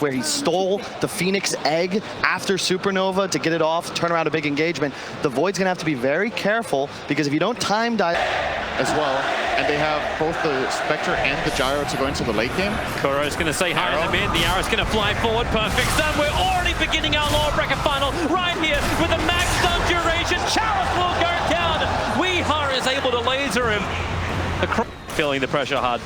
where he stole the Phoenix egg after Supernova to get it off, turn around a big engagement. The Void's gonna have to be very careful because if you don't time dive as well, and they have both the Spectre and the Gyro to go into the late game. Kuro's going to say hi in the mid. The arrow's going to fly forward. Perfect stun. We're already beginning our lower bracket final right here with a max stun duration. Chalice will go down. Weeha is able to laser him. Feeling the pressure hard.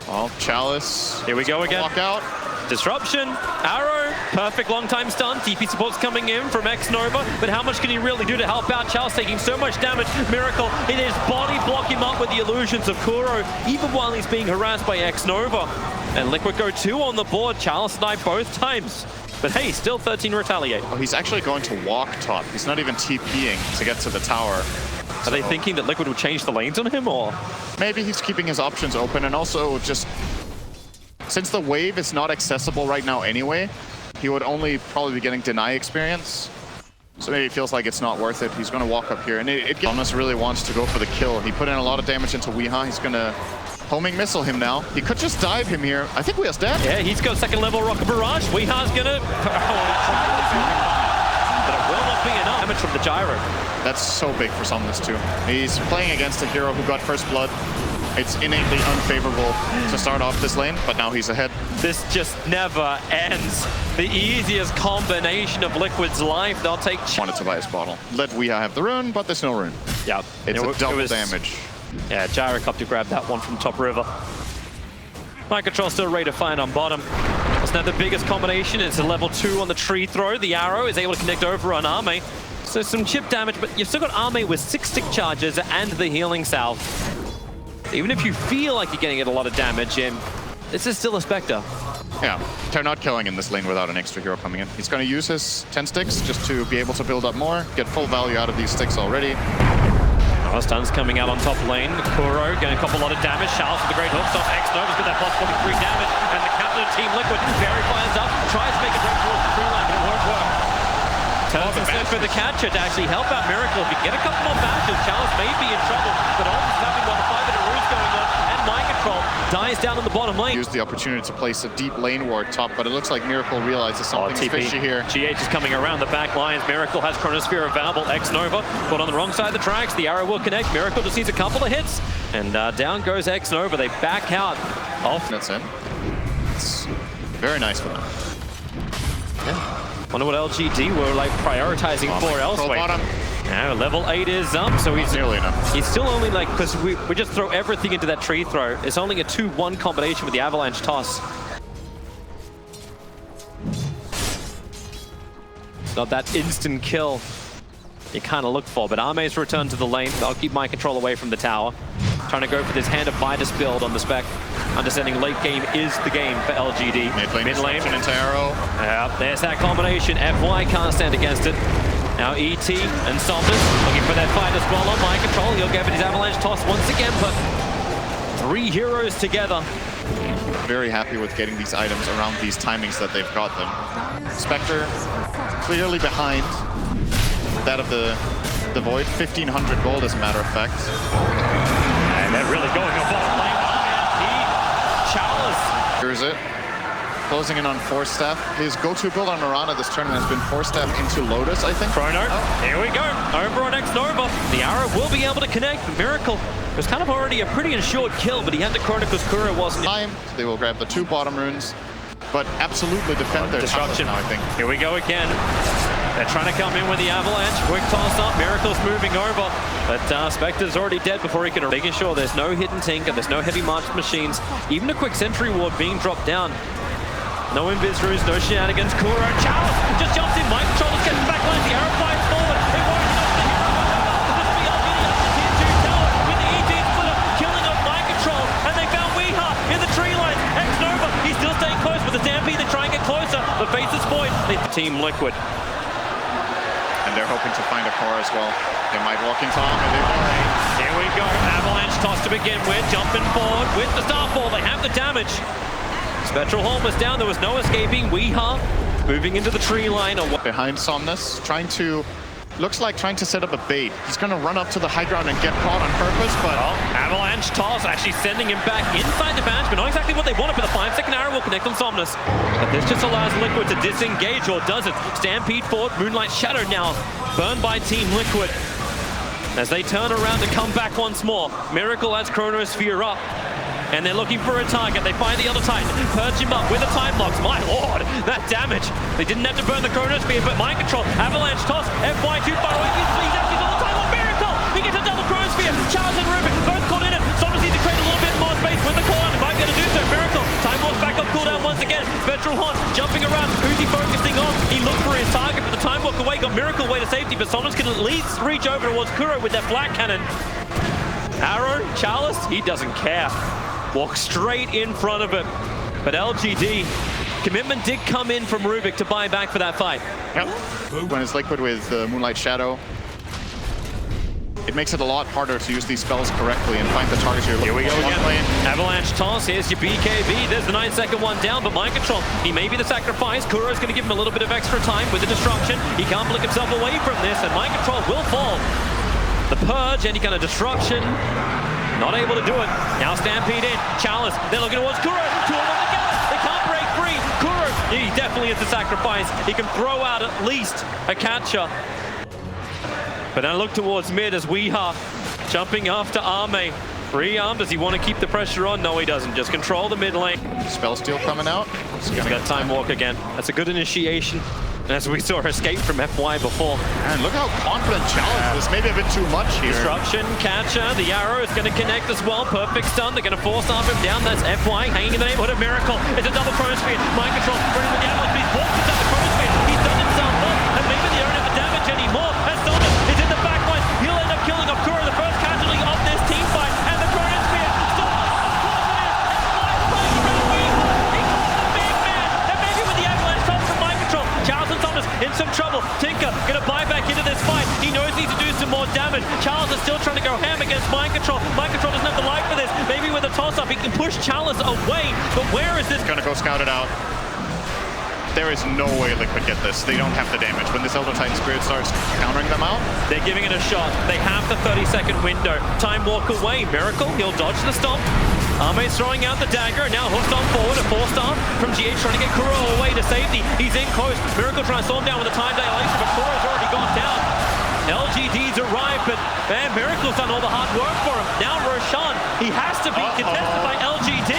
Well, Chalice. Here we go again. Walk out. Disruption, arrow, perfect long time stun. TP support's coming in from X-Nova, but how much can he really do to help out? Chalice taking so much damage. Miracle in his body, block him up with the illusions of Kuro, even while he's being harassed by X-Nova. And Liquid go 2 on the board. Chalice died both times. But hey, still 13 retaliate. Oh, he's actually going to walk top. He's not even TPing to get to the tower. Are they thinking that Liquid will change the lanes on him, or? Maybe he's keeping his options open, and also just since the wave is not accessible right now anyway, he would only probably be getting deny experience. So maybe it feels like it's not worth it. He's going to walk up here, and Thomas really wants to go for the kill. He put in a lot of damage into Weeha. He's going to homing missile him now. He could just dive him here. I think Weeha's dead. Yeah, he's got second level rocket barrage. Weeha's going to... But it will not be enough damage from the Gyro. That's so big for Somnus too. He's playing against a hero who got first blood. It's innately unfavorable to start off this lane, but now he's ahead. This just never ends. The easiest combination of Liquid's life. They'll take... Wanted to buy his bottle. Let Weeha have the rune, but there's no rune. Yeah. It's a double damage. Yeah, Gyrocopter to grab that one from top river. Microtrol still ready to find on bottom. It's now the biggest combination. It's a level 2 on the tree throw. The arrow is able to connect over on Arme. So some chip damage, but you've still got Arme with 6 stick charges and the healing salve. Even if you feel like you're getting a lot of damage, this is still a Spectre. Yeah, they're not killing in this lane without an extra hero coming in. He's going to use his 10 sticks just to be able to build up more, get full value out of these sticks already. Stuns coming out on top lane. Kuro getting a couple lot of damage. Chalice with the great hook stop. X-Nova's got that plus 43 damage. And the captain of Team Liquid very fires up, tries to make a break towards the tree line, but it won't work. Turns instead for the catcher to actually help out Miracle. If you get a couple more bashes, Chalice may be in trouble. But all this is happening while the 5-minute rune's going on. And Mind Control dies down on the bottom lane. Used the opportunity to place a deep lane ward top, but it looks like Miracle realizes something's fishy here. GH is coming around the back lines. Miracle has Chronosphere available. X-Nova caught on the wrong side of the tracks. The arrow will connect. Miracle just needs a couple of hits. And down goes X-Nova. They back out. That's it. It's very nice for them. Yeah. Wonder what LGD were like prioritizing for elsewhere. Now level 8 is up, so he's nearly enough. He's still only like, because we just throw everything into that tree throw. It's only a 2-1 combination with the avalanche toss. It's not that instant kill you kind of look for, but Arme's returned to the lane. I'll keep my control away from the tower. Trying to go for this Hand of Midas build on the spec. Understanding late game is the game for LGD. Mid lane into arrow. Yeah, there's that combination. FY can't stand against it. Now ET and Somnus looking for that fight as well on Mind Control. He'll go for his avalanche toss once again, but 3 heroes together. Very happy with getting these items around these timings that they've got them. Spectre clearly behind that of the Void, 1,500 gold as a matter of fact. And they're really going on bottom lane. Chalice. Here's it. Closing in on Force Staff. His go-to build on Mirana this tournament has been Force Staff into Lotus, I think. Chrono. Here we go. Over on X-Nova. The arrow will be able to connect. Miracle. It was kind of already a pretty assured kill, but he had to Chrono because Kuro wasn't. They will grab the 2 bottom runes, but absolutely defend their disruption now, I think. Here we go again. They're trying to come in with the avalanche. Quick toss up. Miracle's moving over. But Spectre's already dead before he can making sure there's no hidden tinker, there's no heavy march machines. Even a quick sentry ward being dropped down. No invis runes, no shenanigans. Kuro, Chalice just jumps in. Mind Control is getting back line. The arrow flies forward. It won't enough the hero. This will be up getting up to tier 2 tower with the ET splitter killing off Mind Control. And they found Weeha in the tree line. X-Nova, he's still staying close with the Stampede. They try and get closer. The face is void. Team Liquid. And they're hoping to find a core as well. They might walk into armor. Here we go. Avalanche toss to begin with. Jumping forward with the Starfall. They have the damage. Spectral Horn was down. There was no escaping. Weeha moving into the tree line. Behind Somnus, trying to looks like trying to set up a bait. He's going to run up to the high ground and get caught on purpose, but... Oh, Avalanche toss actually sending him back inside the bench, but not exactly what they wanted, but the 5-second arrow will connect on Somnus. But this just allows Liquid to disengage, or does it? Stampede forward, Moonlight Shadow now burned by Team Liquid. As they turn around to come back once more, Miracle adds Chronosphere up. And they're looking for a target. They find the other Titan, purge him up with the time blocks. My lord, that damage. They didn't have to burn the Chronosphere, but mind control. Avalanche toss, FY too far away. He's actually all the time on Miracle. He gets a double Chronosphere. Charles and Rubik both caught in it. Sometimes needs to create a little bit more space with the call out. If I get to do so, Miracle. Time War's back up cooldown once again. Spectral Haunt jumping around. Who's he focusing on? He looked for his target, but the Time Walk away got Miracle away to safety, but Somnus can at least reach over towards Kuro with their flat cannon. Arrow, Charles, he doesn't care. Walk straight in front of it. But LGD, commitment did come in from Rubik to buy back for that fight. Yep. When it's Liquid with Moonlight Shadow, it makes it a lot harder to use these spells correctly and find the targets you're looking for. Here we go again. Avalanche toss, here's your BKB. There's the 9-second one down, but mind control. He may be the sacrifice. Kuro's going to give him a little bit of extra time with the destruction. He can't blink himself away from this, and mind control will fall. The purge, any kind of destruction. Not able to do it. Now Stampede in. Chalice. They're looking towards Kuro. Two of them together. They can't break free. Kuro, he definitely is the sacrifice. He can throw out at least a catcher. But now look towards mid as Weeha jumping after Arme. Free arm. Does he want to keep the pressure on? No, he doesn't. Just control the mid lane. Spell steal coming out. He's got Time Walk again. That's a good initiation. As we saw her escape from FY before. And look how confident Challenge is. Maybe a bit too much here. Disruption, catcher, the arrow is going to connect as well. Perfect stun. They're going to force off him down. That's FY hanging in the neighborhood of Miracle. It's a double Chronosphere. Mind control. Bring him down. He's walked down the Chronosphere. He's done himself up. And maybe they don't have the damage anymore. As Soldier is in the back line. He'll end up killing off Kuro, the first casualty of this team fight. And the Chronosphere. Stop. In some trouble. Tinker gonna buy back into this fight. He knows he needs to do some more damage. Charles is still trying to go ham against Mind Control. Mind Control doesn't have the life for this. Maybe with a toss-up he can push Chalice away. But where is this? Gonna go scout it out. There is no way Liquid get this. They don't have the damage. When this Elder Titan Spirit starts countering them out, they're giving it a shot. They have the 30-second window. Time Walk away. Miracle, he'll dodge the stomp. Arme's throwing out the dagger, and now hooked on forward. A 4-star from GH trying to get Kuro away to safety. He's in close. Miracle trying to storm down with a time dilation, but Kuro's already gone down. LGD's arrived, but man, Miracle's done all the hard work for him. Now Roshan, he has to be contested by LGD.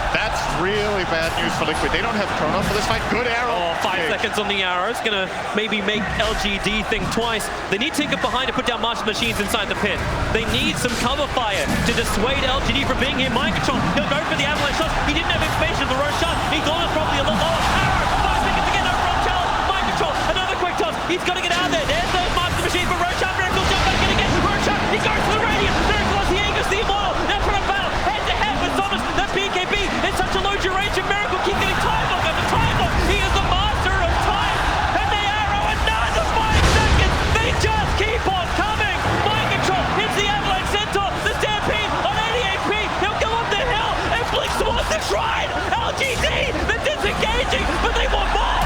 That's really bad news for Liquid. They don't have Chrono for this fight. Good arrow. Oh, 5 seconds on the arrow. It's gonna maybe make LGD think twice. They need Tinker behind to put down Martial Machines inside the pit. They need some cover fire to dissuade LGD from being here. Mind control. He'll go for the avalanche shots. He didn't have information for Roshan. He thought it was probably a little lower. Arrow. 5 seconds to get over on Challenge. Mind control. Another quick toss. He's got to get out there. There's those Martial Machines for Roshan. Miracle jump back in again. Roshan. He goes for the radiant. Miracle has the Angus, the Immortal. Now trying to battle head to head with Thomas. That PKB. It's such a low duration. Miracle keep getting time lock after time lock. He is the master of time. And the arrow another 5 seconds. They just keep on coming. Mind control hits the avalanche centaur. The stampede on 80 HP. He'll go up the hill and flicks towards the shrine. LGD, they're disengaging, but they want more.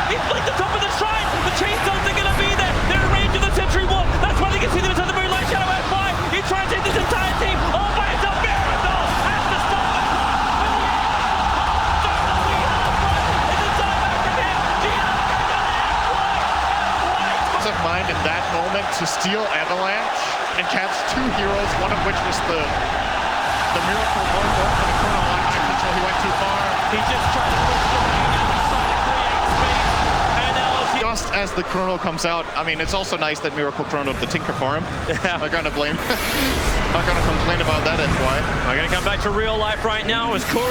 He flicked the top of the shrine. The chainstones are gonna be there. They're in range of the Sentry Wall. That's why they can see them inside the Moonlight Shadow at 5. He's trying to take this entire team all by himself. Miracle has to stop it. Of mind in that moment to steal Avalanche and catch 2 heroes, one of which was the Miracle going for the Chrono line until he went too far. He just tried to push the lane outside to create space. And LG Just as the Chrono comes out, I mean, it's also nice that Miracle Chrono'd the Tinker for him. Yeah. I'm not gonna blame, not gonna complain about that, FY. We're gonna come back to real life right now as Kuro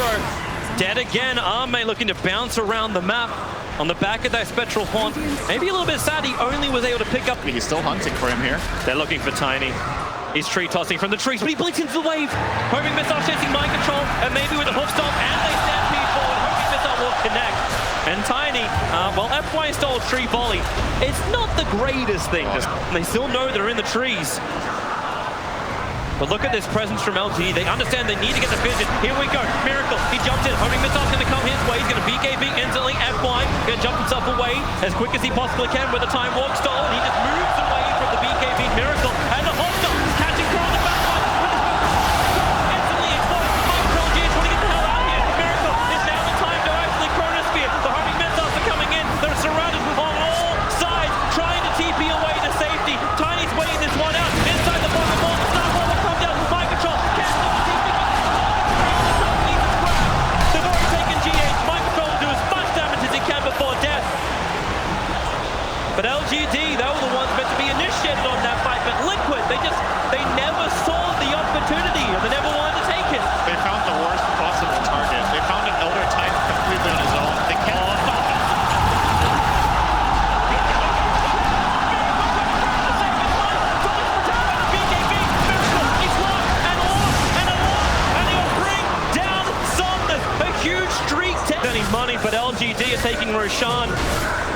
dead again. Arme looking to bounce around the map on the back of that Spectral Haunt. Maybe a little bit sad he only was able to pick up. He's still hunting for him here. They're looking for Tiny. He's tree tossing from the trees, but he blinks into the wave. Homing Missile chasing Mind Control, and maybe with a hook stomp, and they stampede forward. Homing Missile will connect. And Tiny, well, FY stole a tree volley. It's not the greatest thing. They still know they're in the trees. But look at this presence from LGD. They understand they need to get the vision. Here we go. Miracle. He jumps in. Homing Missile's going to come his way. He's going to BKB instantly. FY going to jump into himself away as quick as he possibly can with a time walk stall, and he just moves away from the BKB Miracle, and the hostile catching Crow on the back line. Instantly exposed. MidasHim trying to get the hell out of here. Miracle is now the time to actually Chronosphere. The homing missiles are coming in. They're surrounded on all sides, trying to TP away to safety. Tiny's waiting this one out inside the bottom wall. The star ball will come down. Mind control. Can't stop the TP. They've already taken G8. Mind control will do as much damage as he can before death. But LGD, they were the ones meant to be initiated on that fight, but Liquid, they never saw the opportunity, or they never wanted to take it. They found the worst possible target. They found an Elder Titan completely on his own. They can't stop him. BKB, Miracle, he's locked and lost and lost, and he'll bring down Somnus. A huge streak. Any money, but LGD are taking Roshan.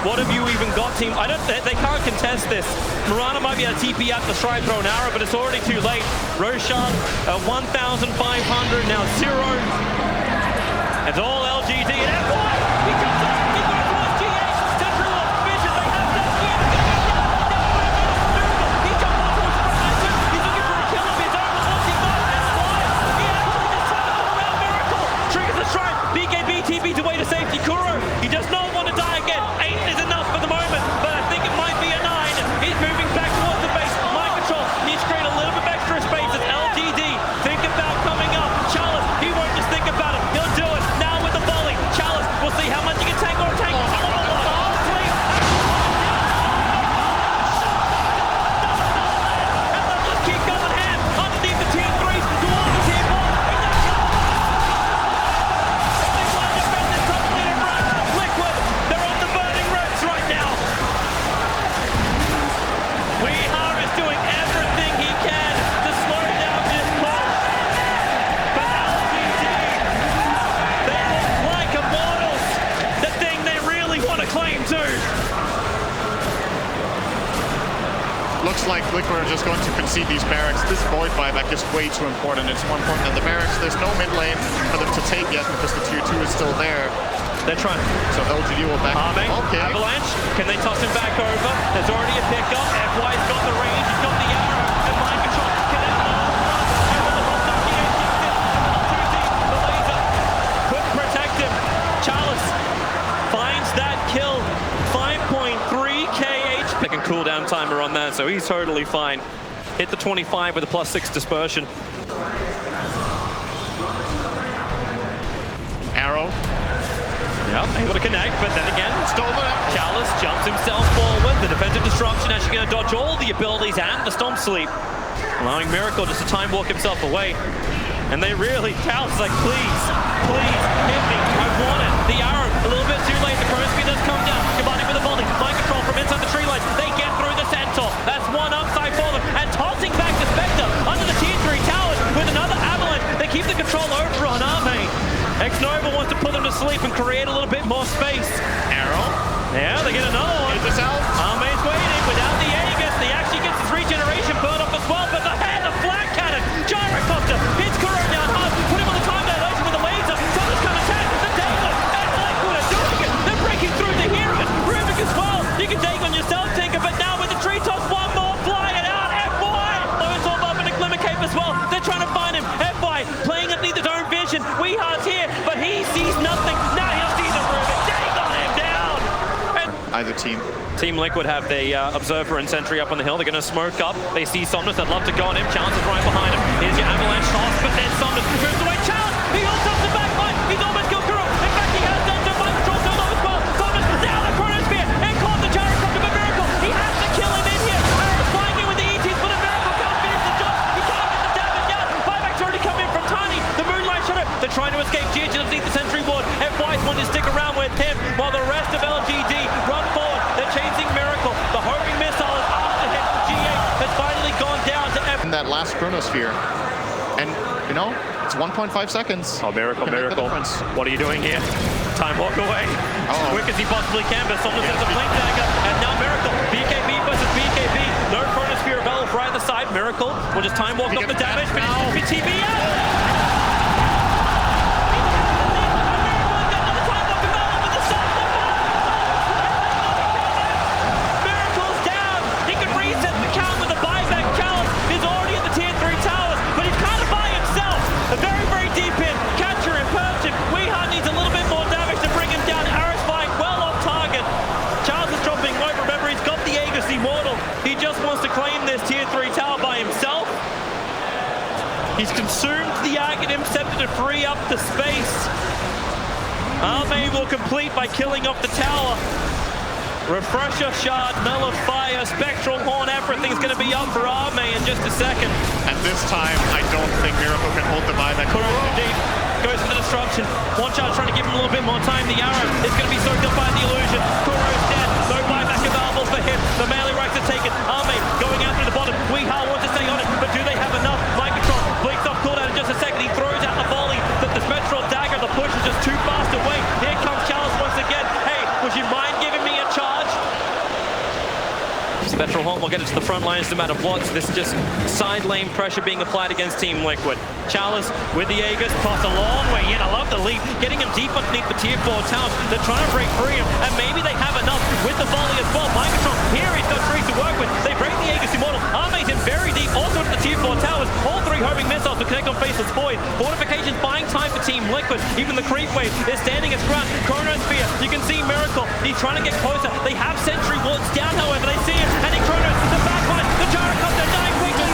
What have you even got, team? They can't contest this. Mirana might be able to TP out to try and throw an arrow, but it's already too late. Roshan at 1,500, now 0. It's all LGD, and F1! He comes up, he goes towards G8, Central Lock Vision, they have that here, he jumps on towards the front line, he's looking for a kill of his own, but what's he got? F5! He actually decided to pull out Miracle, triggers the strike, BKB TP's away to safety, Kuro, he does not want to die again, 8 is enough for the moment, but I think it might be a 9, he's moving back towards the base, Mind Control needs to create a little bit of extra space as LGD think about coming up, Chalice, he won't just think about it, he'll do it, now with the volley, Chalice, we'll see how much he can take or take, keep going hand underneath the team 3s to all the team 1. Liquid, they're on the burning ropes right now. Weehar is doing everything he can to slow down this push. But LGD, they look like immortals, the thing they really want to claim to. Looks like Liquid are just going to concede these barracks. This void buyback is way too important. It's more important than the barracks. There's no mid lane for them to take yet because the tier 2 is still there. They're trying. So LGD will back. Okay. Avalanche, can they toss him back over? There's already a pickup. FY's got the range, he's got the arrow. And Mind Control can have the laser couldn't protect him. Chalice finds that kill. 5.3k HP. Second cooldown timer on that, so he's totally fine. Hit the 25 with a +6 dispersion. Arrow. Yep, able to connect, but then again, Stolen. Chalice jumps himself forward. The defensive disruption actually going to dodge all the abilities and the Stomp Sleep, allowing Miracle just to time walk himself away. And they really, Chalice is like, please, please, hit me. I want it. The arrow, a little bit too late. The Chronosphere does come down, combining with a volley. Mind Control from inside the tree line. They get through the Centaur. That's one upside for them. And tossing back the Spectre under the tier 3 towers with another avalanche. They keep the control over on Arme. X-Nova wants to put them to sleep and create a little bit more space. Arrow. Yeah, they get another one. Get this out. Arme's waiting without the Aegis. He actually gets his regeneration burn up as well, but the hand, the flat cannon, gyrocopter, hits Kuro down hard, put him on the time dilation with a laser. Something's going to attack the Dagon, and Liquid are doing it. They're breaking through the heroes. Rubik as well. You can take on yourself, Tinker, but now with the tree toss, one more flying out. FY, Lois Orb up in a Glimmer Cape as well. They're trying to find him. FY playing underneath his own vision. Weehar's here, but he sees nothing. Now he'll see the Rubik. They got him down. And Either team. Team Liquid have the Observer and Sentry up on the hill. They're going to smoke up. They see Somnus. They'd love to go on him. Challenge is right behind him. Here's your Avalanche toss, but then Somnus moves away. Challenge! He also up the back line. He's almost killed Kuro. In fact, he has done so. Mind Control still up as well. Somnus down the Chronosphere and caught the gyrocopter of a Miracle. He has to kill him in here. Arrow's flying in with the ETs, but a Miracle can't finish the job. He can't get the damage down. Buyback's already come in from Tiny. The Moonlight Shadow. They're trying to escape GH underneath the Sentry Ward. FY's wanting to stick around with him while the rest of LGD run forward. They're chasing Miracle. The homing missile is after him. G8 has finally gone down to F. In that last Chronosphere. And, you know, it's 1.5 seconds. Oh, Miracle, Miracle. What are you doing here? Time walk away. As quick as he possibly can, but Somnus has a blink dagger. And now Miracle. BKB versus BKB. No Chronosphere of Elf right at the side. Miracle will just time walk off the damage. Finish the TV out. the space. Arme will complete by killing off the tower. Refresher Shard, Nullifier, Spectral Horn, everything's going to be up for Arme in just a second. And this time, I don't think Miracle can hold the buyback. Kuro deep, goes for the disruption. One shot trying to give him a little bit more time. The arrow is going to be soaked up by the illusion. Kuro's dead, no buyback available for him. The melee racks are taken. Arme going out through the bottom. Weeha wants to stay on it, but do they have enough? Mind control, blinks off cooldown in just a second. He throws out the volley, but the Spectral Dagger, the push is just too fast away. Here comes Charles once again. Hey, would you mind giving me a charge? Spectral Horn will get it to the front lines no matter what. This is just side lane pressure being applied against Team Liquid. Chalice with the Aegis, pass a long way in. I love the leap, getting him deep underneath the tier 4 towers. They're trying to break free him, and maybe they have enough with the volley as well. Mind control, here he's got trees to work with. They break the Aegis Immortal. Arme's in very deep, also into the tier 4 towers. All 3 homing missiles to connect on Faceless Void. Fortifications buying time for Team Liquid. Even the creep wave is standing its ground. Chronosphere, you can see Miracle. He's trying to get closer. They have Sentry wards down, however. They see him, and he Chronos the backline. The Gyro comes down, dying quickly.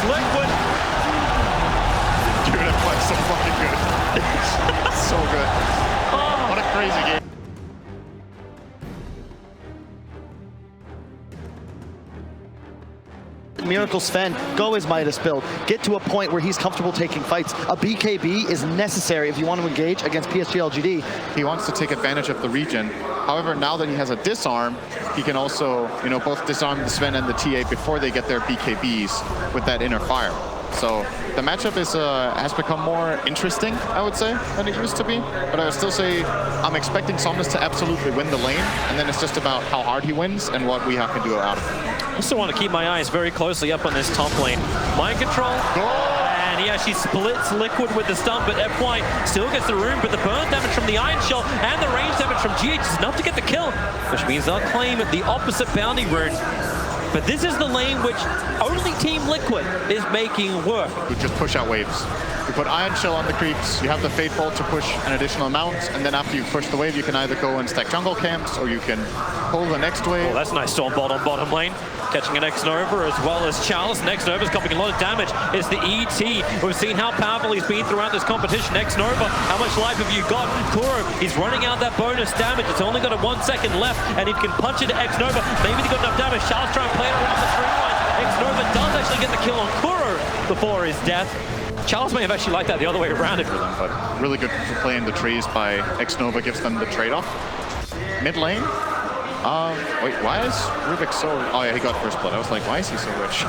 Liquid. Dude, that play's so fucking good. So good. Oh, what a crazy game. Miracle Sven, go his Midas build. Get to a point where he's comfortable taking fights. A BKB is necessary if you want to engage against PSG.LGD. He wants to take advantage of the region. However, now that he has a disarm, he can also, you know, both disarm the Sven and the TA before they get their BKBs with that inner fire. So the matchup is has become more interesting, I would say, than it used to be. But I would still say I'm expecting Somnus to absolutely win the lane, and then it's just about how hard he wins and what Weeha can do out of it. I still want to keep my eyes very closely up on this top lane. Mind control. And he actually splits Liquid with the stun, but FY still gets the room, but the burn damage from the Iron Shell and the range damage from GH is enough to get the kill, which means they'll claim the opposite bounty rune. But this is the lane which only Team Liquid is making work. You just push out waves. You put Iron Shell on the creeps, you have the Fate Bolt to push an additional amount, and then after you push the wave, you can either go and stack jungle camps, or you can pull the next wave. Oh, that's a nice Storm Bolt on bottom lane. Catching an X-Nova as well as Chalice. X-Nova's copying a lot of damage. It's the ET. We've seen how powerful he's been throughout this competition. X-Nova, how much life have you got? Kuro, he's running out that bonus damage. It's only got a 1 second left, and he can punch into X-Nova. Maybe they got enough damage. Chalice trying to play it around the tree line. X-Nova does actually get the kill on Kuro before his death. Chalice may have actually liked that the other way around it for them, but really good for playing the trees by X-Nova, gives them the trade-off. Mid lane. Wait, why is Rubik so... Oh yeah, he got first blood. I was like, why is he so rich?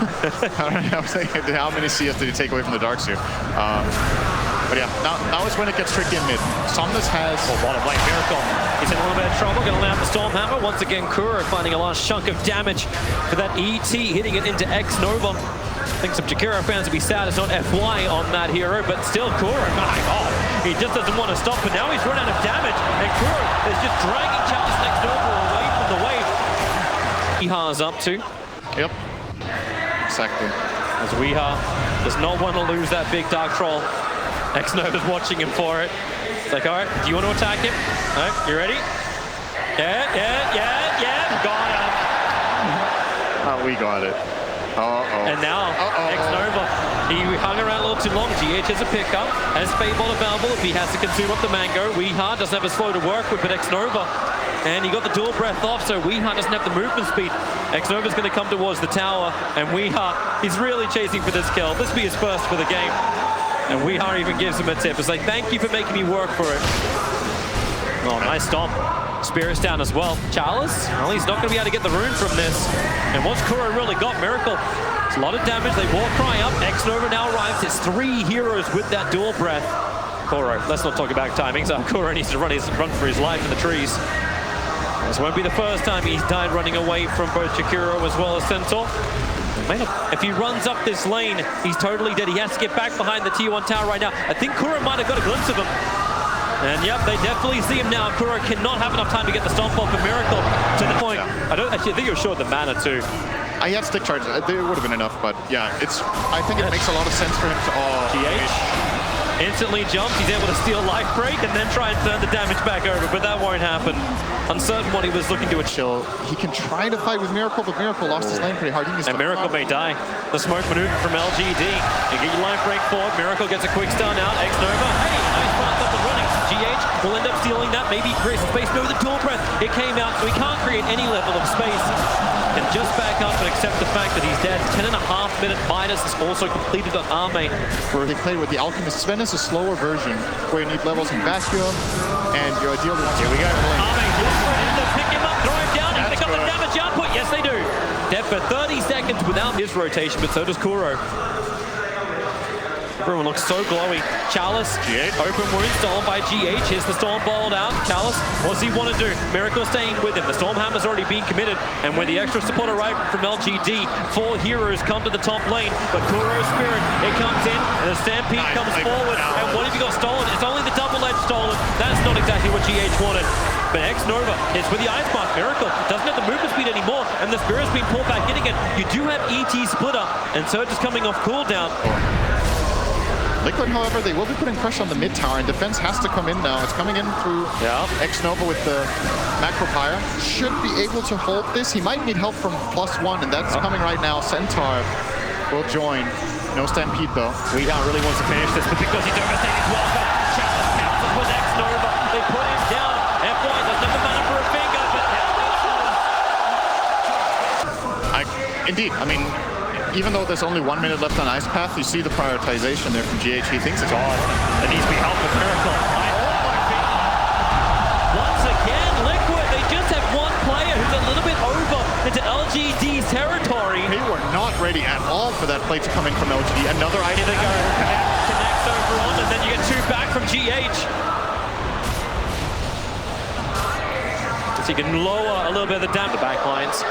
I was thinking, how many CS did he take away from the Darkseer? But yeah, now is when it gets tricky in mid. Somnus has... Oh, bottom lane, Miracle. He's in a little bit of trouble, gonna land the Stormhammer. Once again, Kuro finding a last chunk of damage for that ET, hitting it into X-Nova. I think some Jakiro fans would be sad it's not FY on that hero, but still Kuro, my god, he just doesn't want to stop, but now he's run out of damage, and Kuro is just dragging Chalice next over away from the wave. Weeha's up to. Yep, exactly. As Weeha does not want to lose that big Dark Troll. X-Nova's watching him for it. It's like, all right, do you want to attack him? All right, you ready? Yeah, got him. Oh, we got it. And now, X-Nova, he hung around a little too long. GH has a pickup, has Fate Bolt available if he has to consume up the Mango. Weeha doesn't have a slow to work with, but X-Nova, and he got the dual breath off, so Weeha doesn't have the movement speed. X-Nova's going to come towards the tower, and Weeha, he's really chasing for this kill. This will be his first for the game. And Weeha even gives him a tip. It's like, thank you for making me work for it. Oh, nice stomp. Spirit's down as well. Chalice, well, he's not going to be able to get the rune from this. And what's Kuro really got? Miracle. It's a lot of damage. They war cry up. X-Nova now arrives. It's 3 heroes with that dual breath. Kuro, let's not talk about timings. Kuro needs to run for his life in the trees. This won't be the first time he's died running away from both Shakiro as well as Centaur. If he runs up this lane, he's totally dead. He has to get back behind the T1 tower right now. I think Kuro might have got a glimpse of him. And yep, they definitely see him now. Kuro cannot have enough time to get the stomp off a Miracle to the point. Yeah. I think you're short the mana too. I had stick charges. There would have been enough, but yeah, I think it makes a lot of sense for him to. Oh, GH instantly jumps. He's able to steal life break and then try and turn the damage back over, but that won't happen. Uncertain what he was looking to achieve. He can try to fight with Miracle, but Miracle lost his lane pretty hard. And Miracle may die. The smoke maneuver from LGD. You get your life break forward. Miracle gets a quick stun out. X-Nova. Hey, nice pass up and running. GH will end up stealing that. Maybe Chris space. No, the dual breath. It came out, so he can't create any level of space. And just back up and accept the fact that he's dead. 10.5-minute Midas has also completed on Arme. Where they played with the Alchemist. Sven is a slower version where you need levels in vacuum and you're ideally ones. Here we go. Arme looks for him to pick him up, throw him down, and pick up the damage output. Yes, they do. Dead for 30 seconds without his rotation, but so does Kuro. Everyone looks so glowy. Chalice, open wound, stolen by GH. Here's the Storm balled out. Chalice, what does he want to do? Miracle staying with him. The Storm Hammer's already been committed. And with the extra support arriving from LGD, 4 heroes come to the top lane. But Kuro's Spirit, it comes in, and the Stampede comes forward. And what have you got stolen? It's only the double-edged stolen. That's not exactly what GH wanted. But X-Nova hits with the Ice Mark. Miracle doesn't have the movement speed anymore, and the Spirit's been pulled back in again. You do have ET Splitter, and Surge is coming off cooldown. Liquid, however, they will be putting pressure on the mid tower, and defense has to come in now. It's coming in through X-Nova with the Macropyre. Should be able to hold this. He might need help from +1, and that's coming right now. Centaur will join. No Stampede, though. Weehaw really wants to finish this, but because he's overstayed his welcome, Chalice cancels with X-Nova. They put him down. F1 doesn't have the mana for a finger, but Indeed, I mean, even though there's only 1 minute left on Ice Path, you see the prioritization there from GH. He thinks it's on. There needs to be help with Miracle. Once again, Liquid, they just have one player who's a little bit over into LGD's territory. They were not ready at all for that play to come in from LGD. Another item. Here they go. Connects over on, and then you get 2 back from GH. So you can lower a little bit of the damage to the back lines.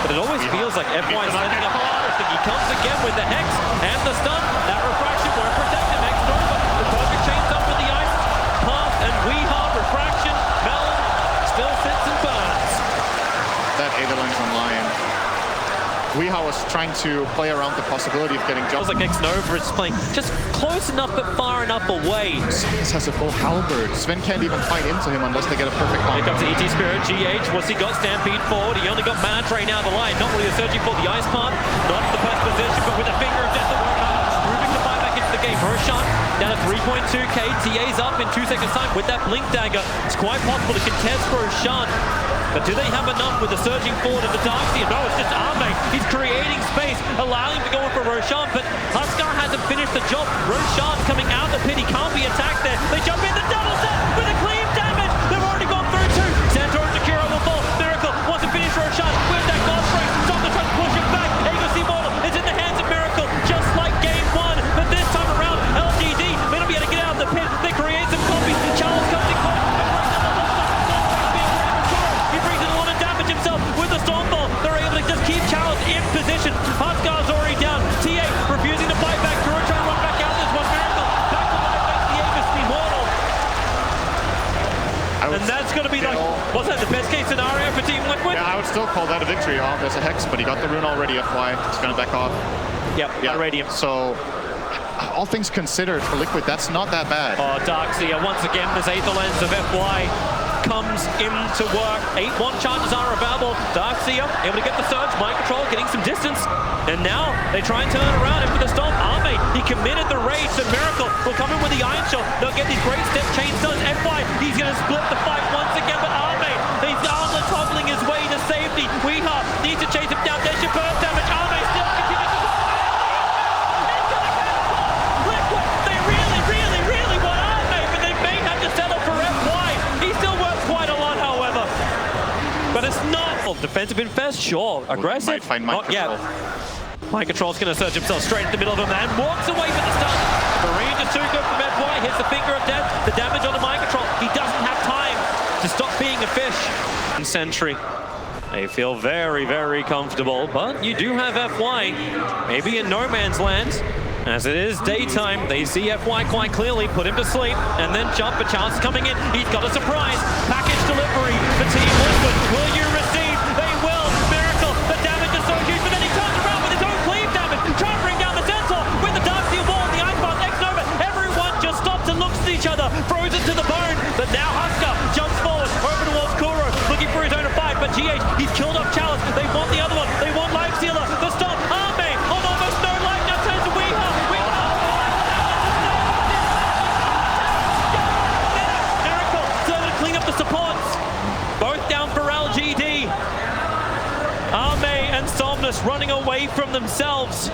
But it always feels like F1 is setting up everything. He comes again with the Hex and the stun. That refraction won't protect him. X-Nova, the perfect chains up with the Ice Path, and Weehaw, refraction, Melon, still sits and burns. That Aetherline's on Lion. Weehaw was trying to play around the possibility of getting jumped. Feels like X-Nova is playing just close enough but far enough away. Sven has a full halberd. Sven can't even fight into him unless they get a perfect combo. Here comes the ET Spirit, GH. What's he got? Stampede forward. He only got Mana Drain out of the line. Not really searching for the Ice Path. Not in the best position, but with a finger of death, moving to buy back into the game. Roshan down at 3.2k. TA's up in 2 seconds time with that Blink Dagger. It's quite possible to contest Roshan. But do they have enough with the surging forward of the Darkseer? No, it's just Arme. He's creating space, allowing him to go in for Roshan, but Huskar hasn't finished the job. Roshan's coming out of the pit. He can't be attacked there. They jump in the double set with a clean damage. They've already gone through 2. Centaur and Shakiro will fall. Miracle wants to finish Roshan with that God Spray. Something trying to push him back. Aegis Immortal is in the hands of Miracle, just like game 1. But this time around, LGD may not be able to get out of the pit. They create some copies. Charles comes in close. Himself with the Storm Ball. They're able to just keep Chalice in position. Huskar's already down. TA refusing to fight back. Kuro trying to run back out. This one Miracle. Back to life makes the Aegis Immortal. And that's going to be like, what's that, the best case scenario for Team Liquid? Yeah, I would still call that a victory. Oh, there's a Hex, but he got the rune already, FY. He's going to back off. Yep, yeah. Radium. So, all things considered for Liquid, that's not that bad. Oh, Darkseer, once again, this Aetherlens of FY comes into work. 8-1 charges are available. Darkseer able to get the surge. Mind control, getting some distance. And now they try and turn it around. And for the Storm, Arme, he committed the rage. So Miracle will come in with the Iron Shot. They'll get these great step chain stuns. FY, he's going to split the fight once again. But Arme, he's armlet toppling his way to safety. Weehaw needs to chase him down. There's your burst damage. Arme still continues to go. Liquid, they really want Arme, but they may have to settle for FY. He still works quite a lot, however. But it's not. Defensive infest, sure. Aggressive? Might find Mind Control. Mind Control's going to search himself straight in the middle of him and walks away with the stun. The range is too good from FY. Hits the finger of death. The damage on the Mind Control. He doesn't have time to stop being a fish. One sentry. They feel very, very comfortable, but you do have FY, maybe in no man's land. As it is daytime, they see FY quite clearly, put him to sleep, and then jump. A chance coming in. He's got a surprise. Package delivery for Team Liquid. Will you receive? They will. Miracle. The damage is so huge, but then he turns around with his own cleave damage. Trying to bring down the Centaur with the Dark Steel Wall and the Ice Path X-Nova. Everyone just stops and looks at each other, frozen to the bone. But now Husker jumps forward, over towards Kuro, looking for his own fight. But GH, he's killed off Chalice. They want the other one. They want Life Stealer. The stop. Arme on almost no life. Now turns to Weeha. Miracle. So to clean up the supports. Both down for LGD. Arme and Somnus running away from themselves.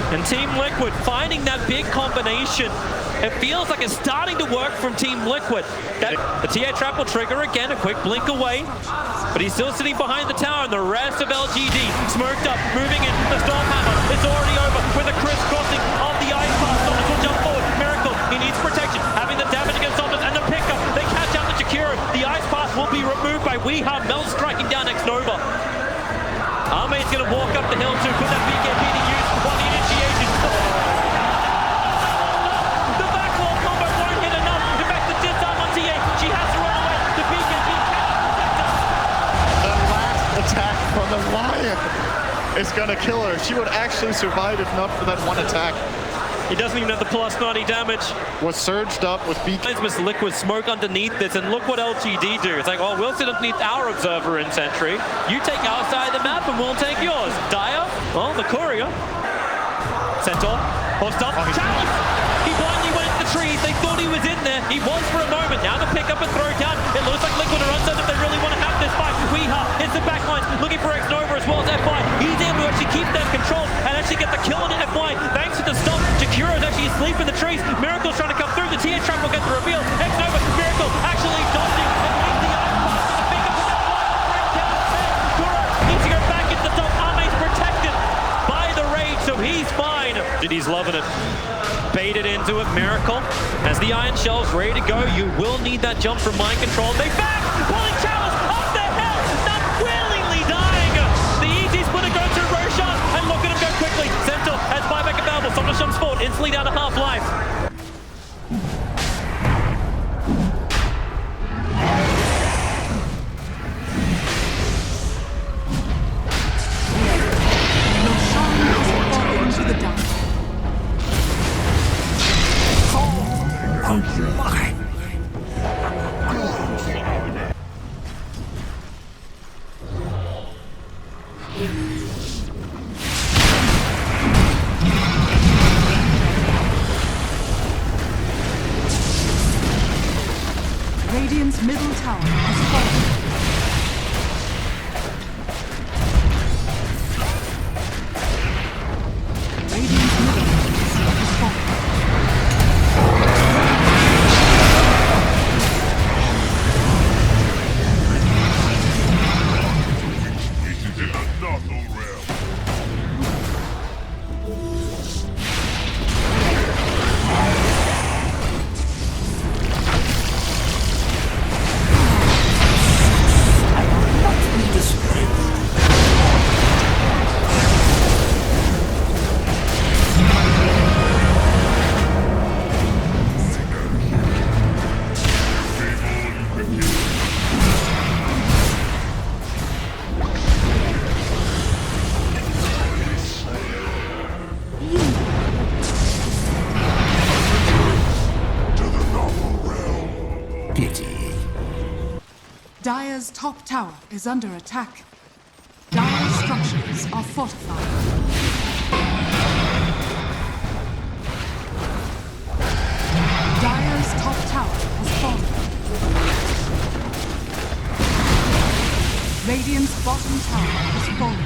And Team Liquid finding that big combination. It feels like it's starting to work from Team Liquid. The TA trap will trigger again, a quick blink away. But he's still sitting behind the tower, and the rest of LGD smoked up, moving in. The Stormhammer is already over with a crisscrossing of the Ice Path. Somnus will jump forward. Miracle, he needs protection. Having the damage against Somnus and the pickup. They catch out the Jakiro. The Ice Path will be removed by Weeha. Mel striking down X-Nova. Arme's going to walk up the hill to put that BKB to use on the initiation. The backwall combo won't hit enough. In fact, the disarm on TA. She has to run away. The BKB The last attack from the Lion is going to kill her. She would actually survive if not for that one attack. He doesn't even have the plus 90 damage. Was surged up with BKB. Miss Liquid smoke underneath this, and look what LGD do. It's like, oh, we'll sit underneath our observer in Sentry. You take our side of the map, and we'll take yours. Dire, well, the courier. Centaur, host up. Chalice! He blindly went into the trees. They thought he was in there. He was for a moment. Now to pick up and throw down. It looks like Liquid are uncertain if they really want to have this fight. Weeha hits the backline, looking for X-Nova as well as FY. He's able to actually keep them controlled and actually get the kill on FY. Thanks to the stop. Jakiro's actually asleep in the trees. Miracle's trying to come through. The TA trap will get the reveal. X-Nova, Miracle actually dodging and leaves the Ice Path. The finger for that one. Bring down Kuro needs to go back into the top. Arme's protected by the rage, so he's fine. He's loving it. Baited into it, Miracle. As the Iron Shell's ready to go, you will need that jump from Mind Control. They back! Pulling Chalice up the hill! Not willingly dying! The easy splitter goes to Roshan, and look at him go quickly. Centaur has buyback available. Somnus jumps forward, instantly down to half-life. Radiant's middle tower has fallen. Radiant's middle tower has fallen. Dire's top tower is under attack. Dire's structures are fortified. Dire's top tower has fallen. Radiant's bottom tower has fallen.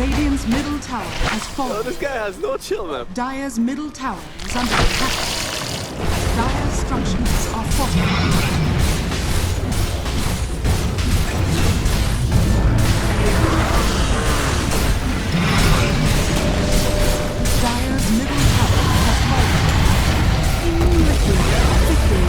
Radiant's middle tower has fallen. Oh, this guy has no chill, man. Dire's middle tower is under attack. Dire's structures are fortified. Dire's middle tower has fallen. Liquid victory.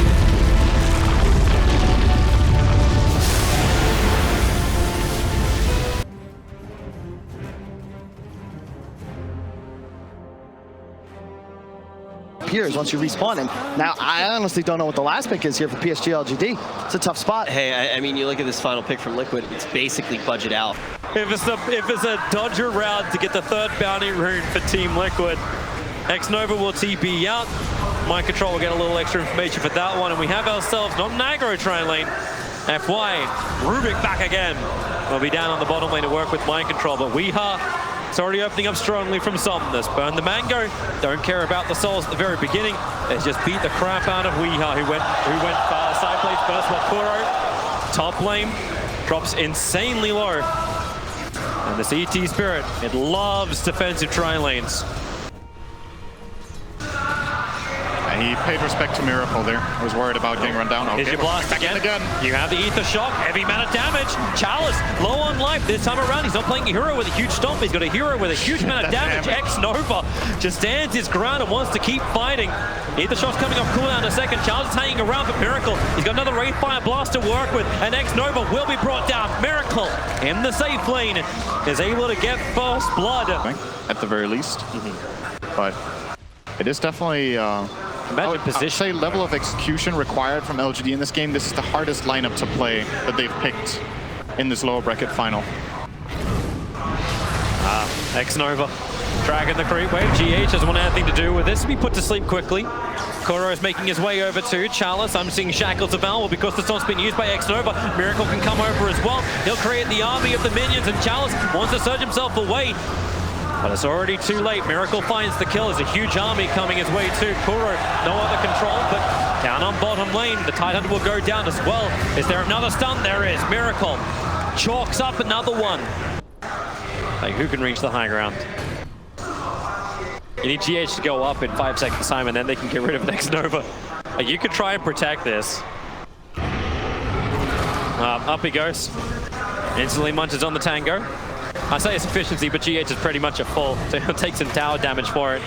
Appears once you respawn him. Now, I honestly don't know what the last pick is here for PSG.LGD. It's a tough spot. Hey, I mean, you look at this final pick from Liquid, it's basically budget out. If it's a dodger route to get the third bounty rune for Team Liquid, X-Nova will TP out. Mind Control will get a little extra information for that one, and we have ourselves not an aggro train lane. FY, Rubik back again. We'll be down on the bottom lane to work with Mind Control, but it's already opening up strongly from Somnus. Burn the Mango, don't care about the souls at the very beginning. Let's just beat the crap out of Weeha, who went side plays first while Kuro. Top lane drops insanely low. And this ET Spirit, it loves defensive tri lanes. He paid respect to Miracle there. I was worried about getting run down. Okay, Here's your blast again. You have the Ether Shock, heavy amount of damage. Chalice, low on life this time around. He's not playing a hero with a huge stomp. He's got a hero with a huge amount of damage. X-Nova just stands his ground and wants to keep fighting. Ether Shock's coming off cooldown in a second. Chalice is hanging around for Miracle. He's got another Wraithfire Blast to work with, and X-Nova will be brought down. Miracle in the safe lane is able to get first blood. At the very least. But it is definitely... Imagine position. I'd say level of execution required from LGD in this game. This is the hardest lineup to play that they've picked in this lower bracket final. X-Nova dragging the creep wave. GH doesn't want anything to do with this. Be put to sleep quickly. Kuro is making his way over to Chalice. I'm seeing Shackles available because the stomp's been used by X-Nova. Miracle can come over as well. He'll create the army of the minions, and Chalice wants to surge himself away. But it's already too late. Miracle finds the kill. There's a huge army coming his way too. Kuro, no other control, but down on bottom lane. The Tidehunter will go down as well. Is there another stun? There is. Miracle chalks up another one. Like, who can reach the high ground? You need GH to go up in 5 seconds time, and then they can get rid of X-Nova. You could try and protect this. Up he goes. Instantly munches on the tango. I say it's efficiency, but GH is pretty much a full, so he'll take some tower damage for it.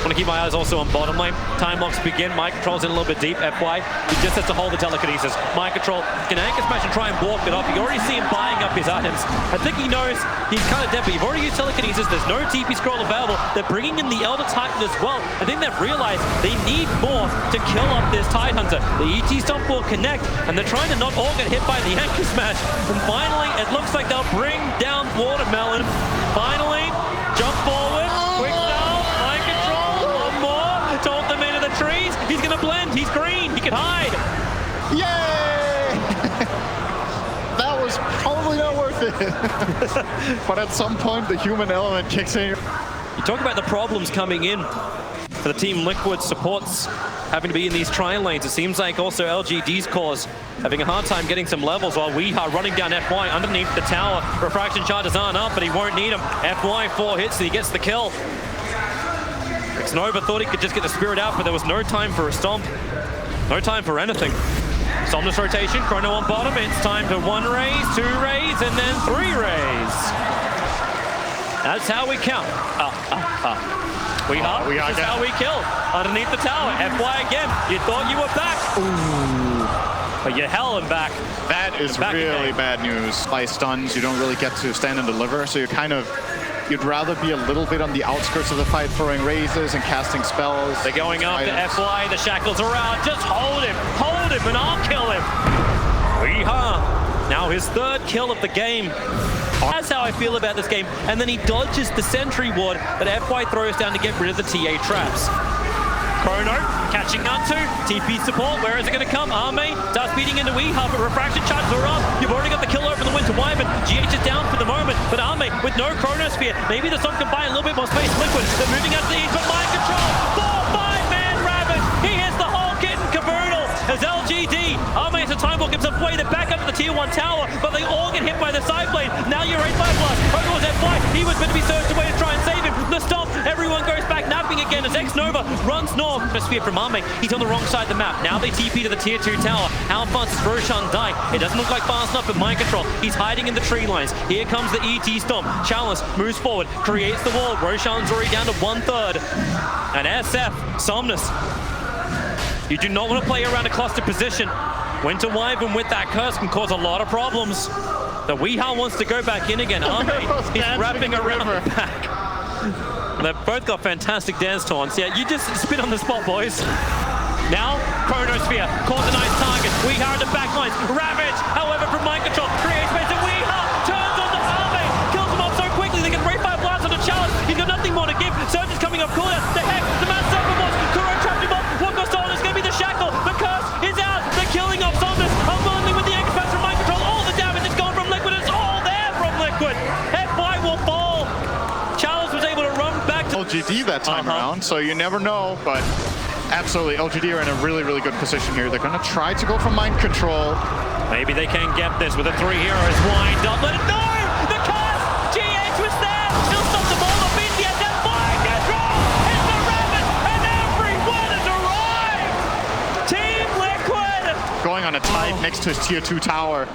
Want to keep my eyes also on bottom lane. Time locks begin. Mind Control's in a little bit deep. FY, he just has to hold the telekinesis. Mind Control can anchor smash and try and walk it off. You already see him buying up his items. I think he knows he's kind of dead, but you've already used telekinesis. There's no TP scroll available. They're bringing in the Elder Titan as well. I think they've realized they need more to kill up this Tidehunter. The ET Stomp will connect, and they're trying to not all get hit by the anchor smash. And finally, it looks like they'll bring down Watermelon. Finally, jump forward. Quick down. Mind Control. One more. Told them into the trees. He's going to blend. He's green. He can hide. Yay! That was probably not worth it. But at some point, the human element kicks in. You talk about the problems coming in for the Team Liquid supports having to be in these tri lanes. It seems like also LGD's cause having a hard time getting some levels while we are running down FY underneath the tower. Refraction charges aren't up, but he won't need them. FY 4 hits and he gets the kill. X-Nova thought he could just get the spirit out, but there was no time for a stomp. No time for anything. Somnus rotation, Chrono on bottom. It's time to 1 raise, 2 raise, and then 3 raise. That's how we count. This is how we kill. Underneath the tower. FY again. You thought you were back. Ooh. But you're hell back. That is really bad news. By stuns, you don't really get to stand and deliver, so you'd rather be a little bit on the outskirts of the fight, throwing raises and casting spells. They're going up to FY. The shackles are out. Just hold him, and I'll kill him. Weeha. Now his 3rd kill of the game. That's how I feel about this game. And then he dodges the sentry ward that FY throws down to get rid of the TA traps. Chrono catching onto TP support. Where is it going to come? Arme starts beating into Weeha, but refraction charges are up. You've already got the kill over the Winter Wyvern. GH is down for the moment, but Arme with no Chronosphere. Maybe the song can buy a little bit more space. Liquid, they're moving out to the east, but Mind Control. 4-5-man Rabbit. He hits the whole kit and caboodle as LG LGD. Arme has a time walk himself away. They're back up to the tier 1 tower, but they all get hit by the side blade. Now you're 8 by blast. Over towards FY. He was meant to be surged away to try and save him. The stop. Everyone goes back napping again as X-Nova runs north. A sphere from Arme. He's on the wrong side of the map. Now they TP to the tier 2 tower. How fast does Roshan die? It doesn't look like fast enough, but mind control. He's hiding in the tree lines. Here comes the ET stomp. Chalice moves forward, creates the wall. Roshan's already down to 1/3. And SF, Somnus. You do not want to play around a cluster position. Winter Wyvern with that curse can cause a lot of problems. The Weehaw wants to go back in again. Arme, he's wrapping around the back. They've both got fantastic dance taunts. Yeah, you just spin on the spot, boys. Now, Chronosphere calls a nice target. Weehaw in the back lines. Ravage, however, from mind control, creates space, and Weehaw turns on the Arme. Kills him off so quickly, they can break by a blast on the challenge. He's got nothing more to give. Surge is coming up cooldown. The heck, the man server was. Kuro trapped him off. What goes on is going to be the shackle. The curse is out. The killing of Somnus. Unwillingly with the X-Pass from mind control. All the damage is gone from Liquid. It's all there from Liquid. FY will fall. Chalice was able to run back to LGD that time around, so you never know, but absolutely, LGD are in a really, really good position here. They're going to try to go for mind control. Maybe they can get this with the 3 heroes. Wind up. Let it go! The curse! GH was there! He'll stop them all. The BTS and mind control! It's the Rabbit! And everyone has arrived! Team Liquid! Going on a tight next to his tier 2 tower.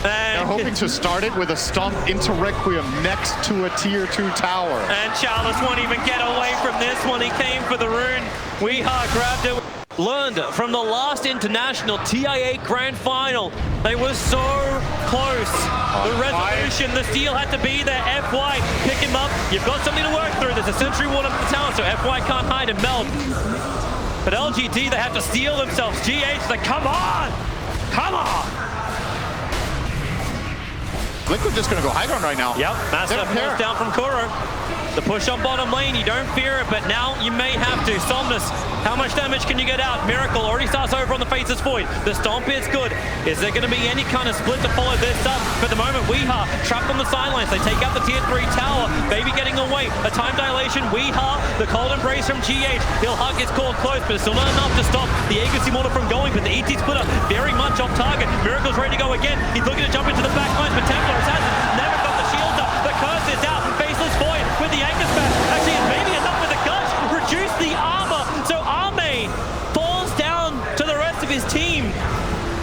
They're hoping to start it with a stomp into Requiem next to a tier 2 tower. And Chalice won't even get away from this one. He came for the rune. Weehaw grabbed it. Learned from the last international TI8 Grand Final. They were so close. The resolution, the steal had to be there. FY, pick him up. You've got something to work through. There's a sentry wall up the tower, so FY can't hide and meld. But LGD, they have to steal themselves. GH, like, come on! Come on! Liquid just going to go high ground right now. Yep, massive force down from Kuro. The push on bottom lane, you don't fear it, but now you may have to. Somnus, how much damage can you get out? Miracle already starts over on the Faceless Void. The Stomp is good. Is there going to be any kind of split to follow this up? For the moment, Weehaw trapped on the sidelines. They take out the tier 3 tower. Baby getting away. A time dilation. Weehaw, the cold embrace from GH. He'll hug his core close, but it's still not enough to stop the Agency Mortar from going. But the ET splitter very much off target. Miracle's ready to go again. He's looking to jump into the back lines, but Templar has never got the shield up. The curse is out. Faceless Void with the anchor smash. Actually, it's maybe enough with the guts. Reduce the armor. So Arme falls down to the rest of his team.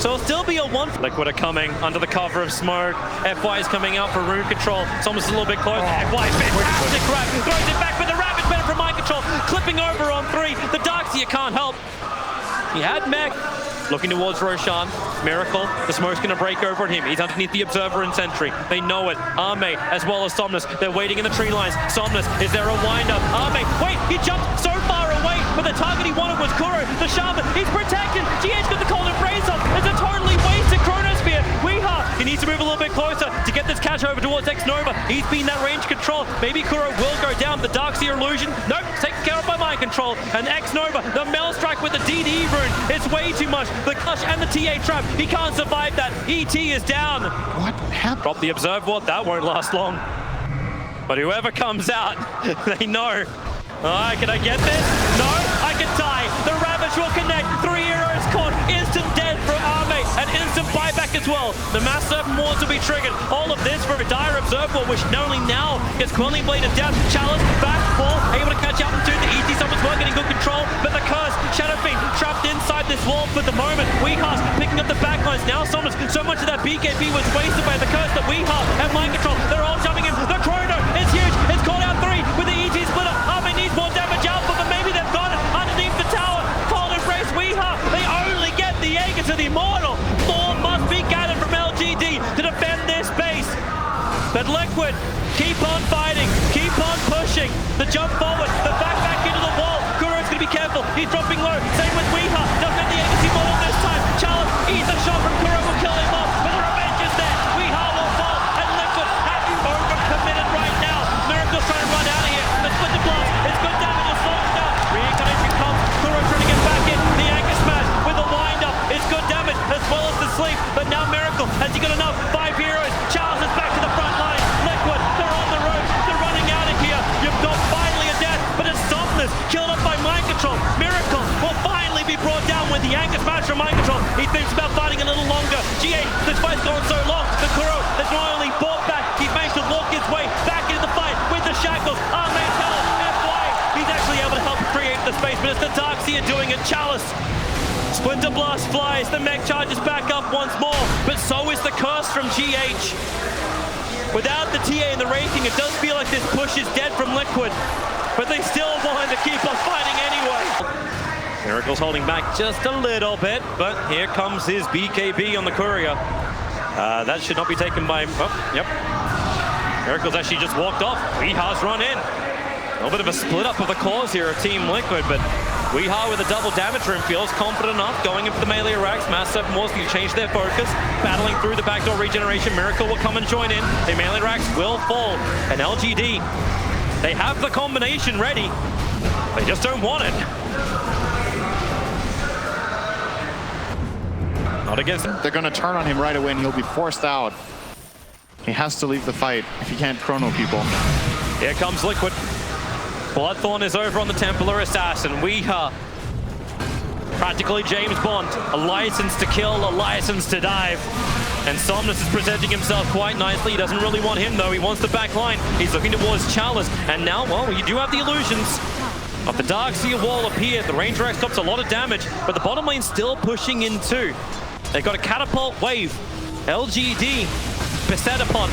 So it'll still be a 1. Liquid are coming under the cover of smoke. FY is coming out for rune control. It's almost a little bit close. FY is fantastic grab. Throws it back with the Ravage better from mind control. Clipping over on 3. The Darkseer can't help. He had mech. Looking towards Roshan. Miracle. The smoke's going to break over on him. He's underneath the Observer and Sentry. They know it. Arme as well as Somnus. They're waiting in the tree lines. Somnus, is there a wind-up? Arme, wait, he jumped so far away, but the target he wanted was Kuro. The Shaman, he's protected. GH got the cold embrace up. It's a totally wasted Chronosphere. Weehaw, he needs to move a little bit closer to get this catch over towards X-Nova. He's been that range control. Maybe Kuro will go down. The Darkseer illusion. Nope, taken care of by mind control. And X-Nova, the Mel Strike with the DD rune. It's way too much. The Clutch and the TA trap. He can't survive that. ET is down. What happened? Drop the Observe Ward. That won't last long. But whoever comes out, they know. Alright, can I get this? No, I can die. The Ravage will connect. 3 heroes caught. Instant death for Arme. An instant buyback as well. The Mass Serpent Wards will be triggered. All of this for a dire Observe Ward, which not only now gets Quelling Bladed down. Chalice, back, ball, able to catch up to the ET. Someone's working in good control. But the curse, Shadow Fiend, trapped inside this wall for the moment. Weehaw picking up the backlines. Now Somnus, so much of that BKB was wasted by the curse that Weehaw and mind control. They're all jumping in. The Chrono is huge. It's called out 3 with the ET splitter. Arme needs more damage output, but maybe they've got it underneath the tower. Cold embrace Weehaw. They only get the Aegis to the Immortal. 4 must be gathered from LGD to defend this base. But Liquid, keep on fighting. Keep on pushing. The jump forward. The back into the wall. Kuro's going to be careful. He's dropping low. Same with Weehaw. Doesn't have the Aegis Immortal this time. Challenge. Easy shot from Kuro will kill him off. But the revenge is there. Weehaw will fall. And Liquid have you overcommitted right now. Miracle's trying to run out of here. The split the blast. It's good damage. It's slows down. Reincarnation comes. Kuro trying to get back in. The anchor smash with the wind up. It's good damage as well as the sleep. But now Miracle, has he got enough? 5 heroes. Charles is back to the front line. Liquid, they're on the road. They're running out of here. You've got finally a death. But it's Somnus killed up by mind control. Miracle will finally be brought down. GA, this fight's gone so long. The Kuro has not only bought back, he's managed to walk his way back into the fight with the shackles. He's actually able to help create the space, but it's the Darkseer doing it. Chalice. Splinter Blast flies, the mech charges back up once more, but so is the curse from GH. Without the TA in the rating, it does feel like this push is dead from Liquid, but they still want to keep on fighting anyway. Miracle's holding back just a little bit, but here comes his BKB on the Courier. That should not be taken by... Oh, yep. Miracle's actually just walked off. Weeha's run in. A little bit of a split up of the cause here of Team Liquid, but Weeha with a double damage room feels confident enough going in for the melee racks. Mass 7 Wars can change their focus, battling through the backdoor regeneration. Miracle will come and join in. The melee racks will fall, and LGD, they have the combination ready. They just don't want it. Not against him. They're going to turn on him right away and he'll be forced out. He has to leave the fight if he can't chrono people. Here comes Liquid. Bloodthorn is over on the Templar Assassin. Weeha, practically James Bond. A license to kill, a license to dive. And Somnus is presenting himself quite nicely. He doesn't really want him though. He wants the back line. He's looking towards Chalice. And now, well, you do have the illusions of the Darkseer wall appear. The Ranger Axe stops a lot of damage, but the bottom lane's still pushing in too. They've got a catapult wave. LGD beset upon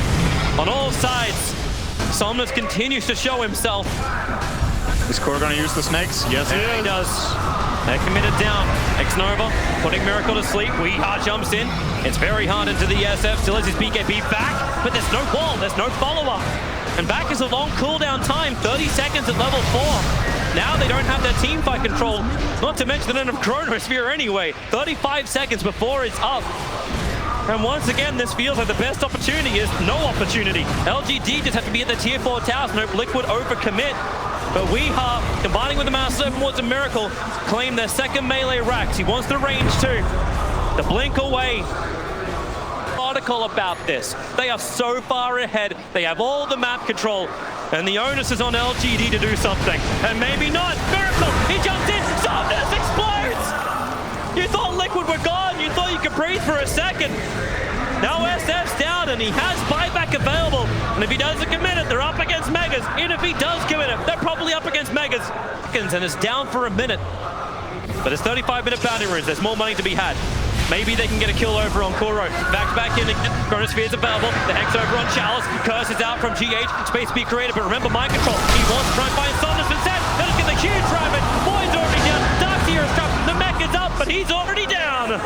on all sides. Somnus continues to show himself. Is Core going to use the snakes? Yes, He does. They're committed down. X-Nova putting Miracle to sleep. Weeha jumps in. It's very hard into the SF. Still has his BKB back, but there's no wall. There's no follow-up. And back is a long cooldown time. 30 seconds at level 4. Now they don't have their team fight control. Not to mention the end of Chronosphere anyway. 35 seconds before it's up. And once again, this feels like the best opportunity is no opportunity. LGD just have to be at the tier 4 towers and hope Liquid overcommit. But Weeha, combining with the Mass 7 Wards and Miracle, claim their second melee racks. He wants the range too. The blink away. Article about this. They are so far ahead. They have all the map control. And the onus is on LGD to do something. And maybe not. Miracle, he jumps in. Somnus explodes! You thought Liquid were gone. You thought you could breathe for a second. Now SF's down and he has buyback available. And if he doesn't commit it, they're up against Megas. Even if he does commit it, they're probably up against Megas. And it's down for a minute. But it's 35-minute bounty runes. There's more money to be had. Maybe they can get a kill over on Kuro. Back in again. Chronosphere's available. The Hex over on Chalice. Curse is out from GH. Space be created, but remember mind control. He wants to try and find Somnus instead. They'll get the huge rabbit. Boy's already down. Darkseer is trapped. The mech is up, but he's already down.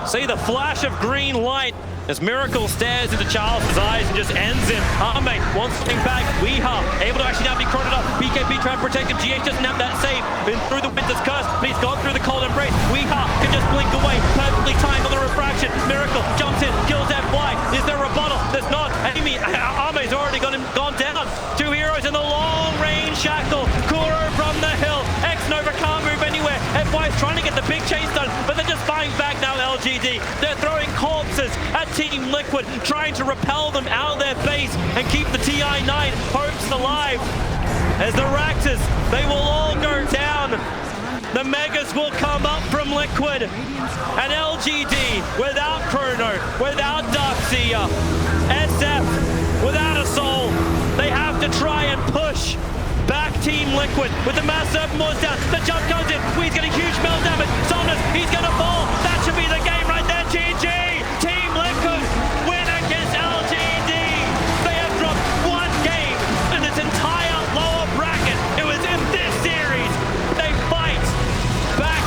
See the flash of green light as Miracle stares into Charles' eyes and just ends him. Armate wants to think back. Weeha able to actually now be chroned up. BKB trying to protect him. GH doesn't have that save. Been through the Winter's Curse, but he's gone through the Cold Embrace. Weeha can just blink away. Perfectly timed on the refraction. Miracle jumps in, kills that fly. Is there a rebuttal? There's not. Armate's already gone down. Two heroes in the long range shackle. Kuro from the hill. X-Nova can't move anywhere. FY's trying to get the big chase done, but they're just fighting back now, LGD. They're throwing corpses at Team Liquid, trying to repel them out of their base and keep the TI9 hopes alive. As the Raxes, they will all go down. The Megas will come up from Liquid. And LGD, without Chrono, without Darkseer, SF, without a soul, they have to try and push back Team Liquid with the Mass 7 Wars down. The jump comes in. He's getting huge melt damage. Somnus, he's going to fall. That should be the game right there. GG! Team Liquid win against LGD. They have dropped one game in this entire lower bracket. It was in this series. They fight back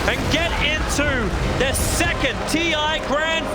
and get into their second TI Grand